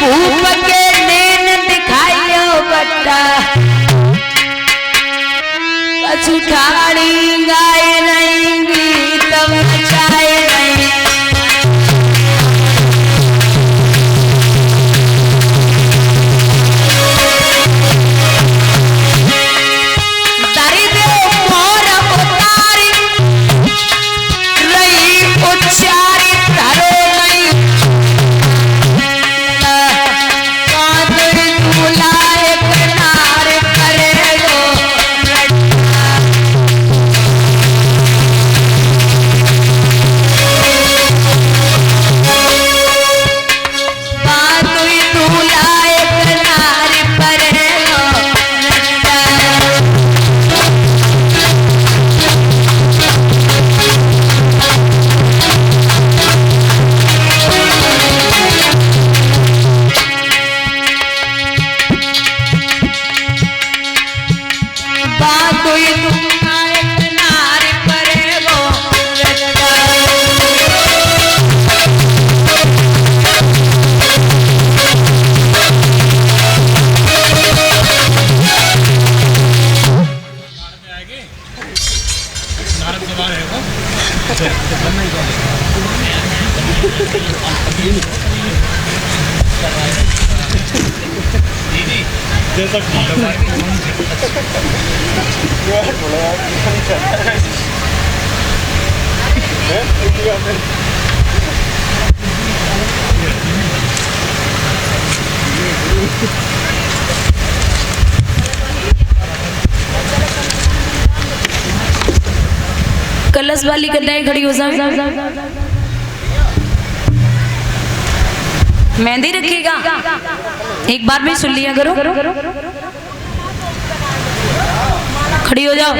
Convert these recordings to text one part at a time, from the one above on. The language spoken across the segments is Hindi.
भूप के नैन दिखाइयो बट्टा कछु ठाड़ी गाए नहीं गीत बचाए नहीं कलश वाली कन्याएं खड़ी हो जाए। मेहंदी रखिएगा, एक बार में सुन लिया करो। खड़ी हो जाओ।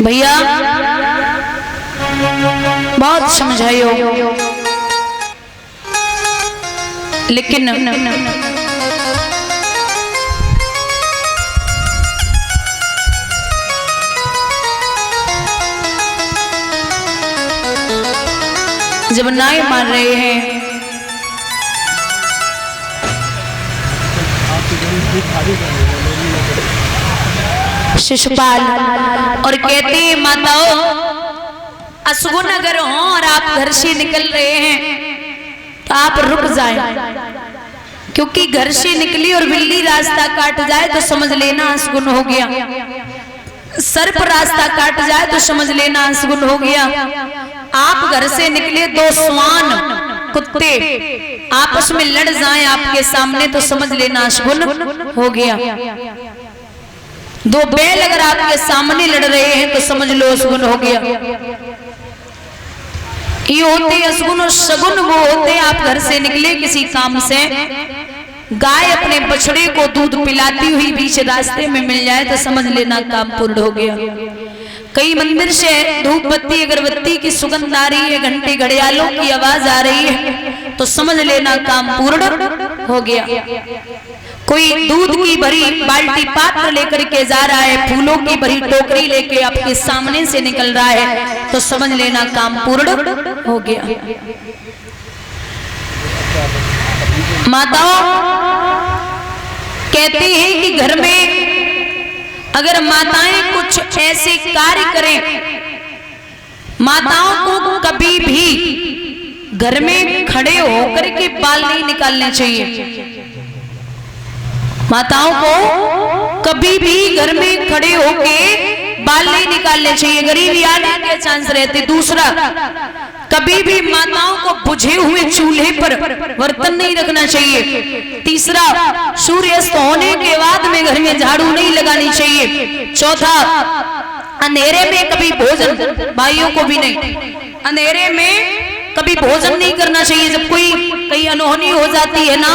भैया बहुत समझाइयो, लेकिन जब नाई मान रहे हैं शिशुपाल और कहते माताओं अशुभ अगर हो और आप घर से निकल रहे हैं तो आप रुक जाएं, क्योंकि घर से निकली और बिल्ली रास्ता काट जाए तो समझ लेना अशुभ हो गया, सर्प रास्ता काट जाए तो समझ लेना अशुभ हो गया। आप घर से निकले, दो स्वान कुत्ते आपस में लड़ जाएं आपके सामने तो समझ लेना अशुभ हो गया। दो बैल अगर आपके सामने लड़ रहे हैं तो समझ लो अशुभ हो गया। ये होते अशुभ और शगुन वो होते आप घर से निकले किसी काम से, गाय अपने बछड़े को दूध पिलाती हुई बीच रास्ते में मिल जाए तो समझ लेना काम पूर्ण हो गया। कई मंदिर से धूप बत्ती अगरबत्ती की सुगंध आ रही है, घंटे घड़ियालों की आवाज आ रही है तो समझ लेना काम पूर्ण हो गया। कोई दूध की भरी बाल्टी पात्र लेकर के जा रहा है, फूलों की भरी टोकरी लेके आपके सामने से निकल रहा है तो समझ लेना काम पूर्ण हो गया। माताओं कहती हैं कि घर में अगर माताएं कुछ ऐसे कार्य करें, माताओं को कभी भी घर में खड़े होकर के बाल नहीं निकालने चाहिए। माताओं को कभी भी घर में खड़े होके बाल नहीं निकालने चाहिए, गरीबी आने के चांस रहते। दूसरा, कभी भी माताओं को बुझे हुए चूल्हे पर बर्तन नहीं रखना चाहिए। तीसरा, सूर्यास्त होने के बाद में घर में झाड़ू नहीं लगानी चाहिए। चौथा, अंधेरे में कभी भोजन, भाइयों को भी नहीं, अंधेरे में कभी भोजन नहीं करना चाहिए। जब कोई कहीं अनहोनी हो जाती है ना,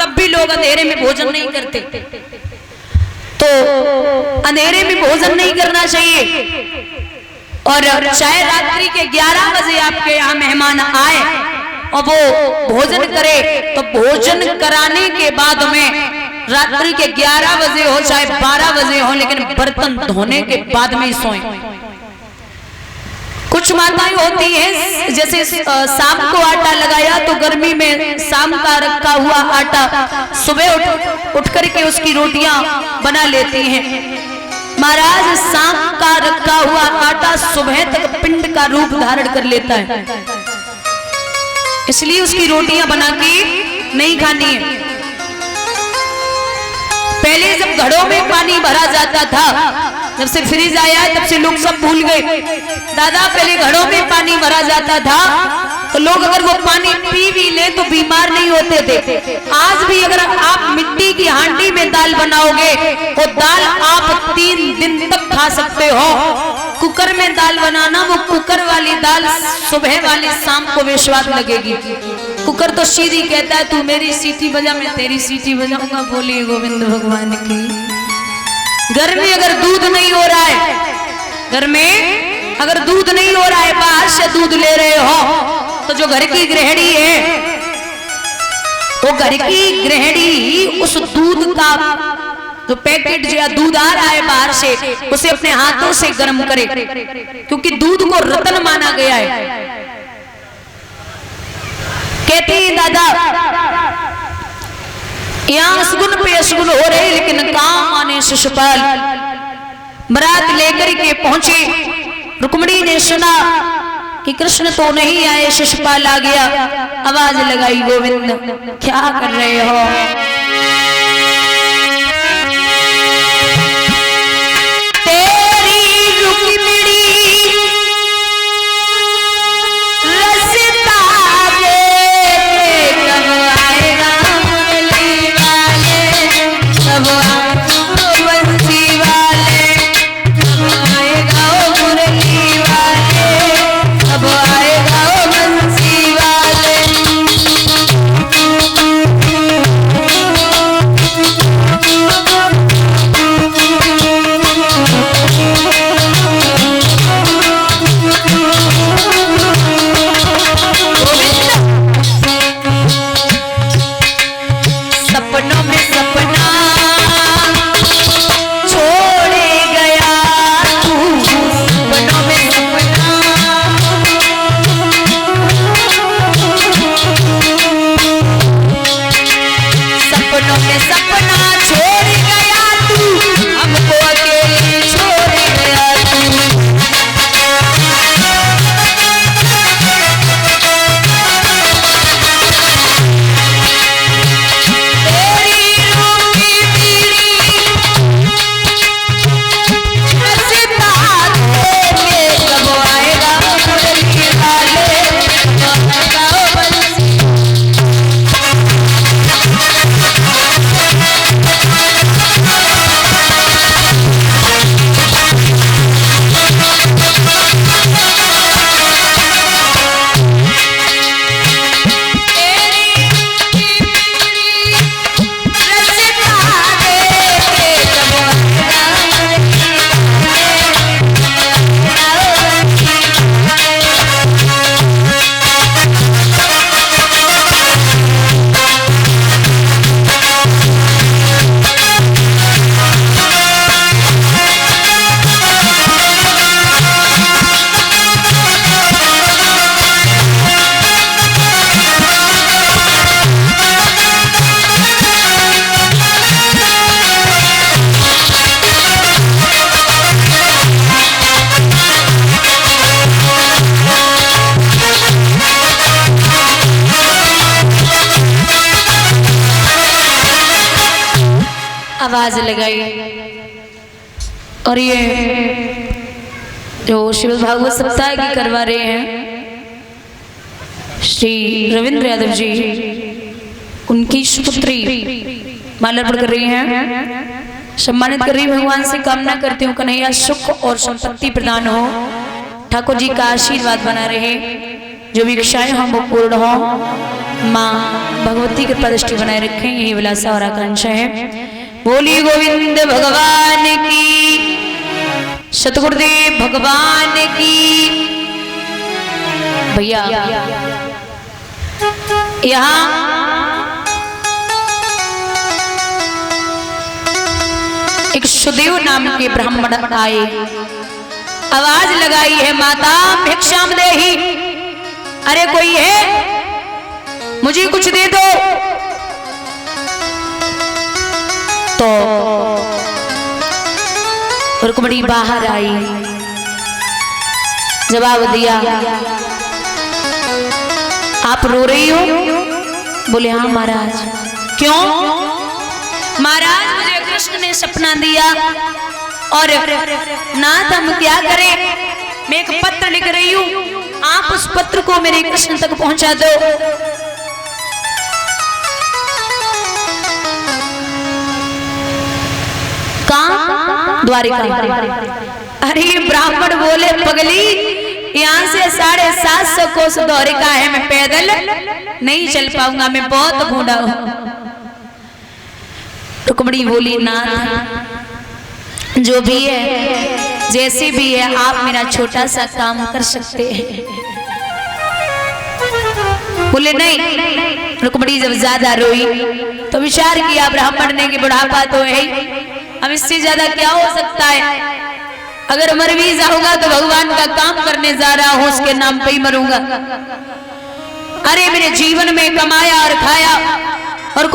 तब भी लोग अंधेरे में भोजन नहीं करते, तो अंधेरे में भोजन नहीं करना चाहिए। और चाहे रात्रि के 11 बजे आपके यहाँ मेहमान आए और वो भोजन करे तो भोजन कराने के बाद में रात्रि के 11 बजे हो चाहे 12 बजे हो, लेकिन बर्तन धोने के बाद में सोएं। कुछ माताएं होती हैं जैसे शाम को आटा लगाया तो गर्मी में शाम का रखा हुआ आटा सुबह उठ करके उसकी रोटियां बना लेती हैं। महाराज शाम का रखा हुआ आटा सुबह तक पिंड का रूप धारण कर लेता है, इसलिए उसकी रोटियां बना के नहीं खानी है। पहले जब घड़ों में पानी भरा जाता था, जब से फ्रिज आया तब से लोग सब भूल गए। दादा पहले घड़ों में पानी भरा जाता था तो लोग अगर वो पानी पी भी ले तो बीमार नहीं होते थे। आज भी अगर आप मिट्टी की हांडी में दाल बनाओगे वो दाल आप 3 दिन तक खा सकते हो। कुकर में दाल बनाना, वो कुकर वाली दाल सुबह वाली शाम को बेस्वाद लगेगी। कुकर तो सीधी कहता है तू मेरी सीटी बजा मैं तेरी सीटी बजाऊंगा। बोलिए गोविंद भगवान की। घर में अगर दूध नहीं हो रहा है, घर में अगर दूध नहीं हो रहा है, बाहर से दूध ले रहे हो तो जो घर की गृहिणी है वो घर की गृहिणी उस दूध का जो पैकेट जो दूध आ रहा है बाहर से उसे अपने हाथों से गर्म करे, क्योंकि दूध को रत्न माना गया है। कहती दादा यहाँ असगुन पे असगुन हो रहे लेकिन काम आने शिशुपाल। बारात लेकर के पहुंचे, रुक्मिणी ने सुना कि कृष्ण तो नहीं आए, शिशुपाल आ गया। आवाज लगाई गोविंद क्या कर रहे हो? आवाज लगाई। और ये जो शिव भागवत सप्ताह की करवा रहे हैं श्री रविंद्र यादव जी, उनकी सुपुत्री माल्यार्पण कर रही हैं, सम्मानित कर रही। भगवान से कामना करती हूँ कन्हैया सुख और संपत्ति प्रदान हो, ठाकुर जी का आशीर्वाद बना रहे, जो भी इच्छाएं हम वो पूर्ण हो, माँ भगवती कृपा दृष्टि बनाए रखें, यही विलासा और आकांक्षा है। बोली गोविंद भगवान की, सतगुरुदेव भगवान की। भैया यहाँ एक सुदेव नाम के ब्राह्मण आए, आवाज लगाई है माता भिक्ष श्याम दे ही, अरे कोई है, मुझे कुछ दे दो। तो रुक्मणी बाहर आई, जवाब दिया, आप रो रही हो? बोले हाँ महाराज। क्यों? महाराज मुझे कृष्ण ने सपना दिया और नाथ हम क्या करें, मैं एक पत्र लिख रही हूं, आप उस पत्र को मेरे कृष्ण तक पहुंचा दो। कहां? द्वारिका। अरे ब्राह्मण बोले पगली, यहाँ से 750 कोस द्वारिका है, मैं पैदल नहीं चल पाऊंगा, मैं बहुत बूढ़ा हूं। रुक्मणी बोली नाथ जो भी है जैसे भी है, आप मेरा छोटा सा काम कर सकते हैं। बोले नहीं। रुक्मणी जब ज्यादा रोई तो विचार किया ब्राह्मण ने कि बुढ़ापा तो है, अब इससे ज्यादा क्या हो सकता है, अगर मर भी जाऊंगा तो भगवान का काम करने जा रहा हूं, उसके नाम पे ही मरूंगा। अरे मेरे जीवन में कमाया और खाया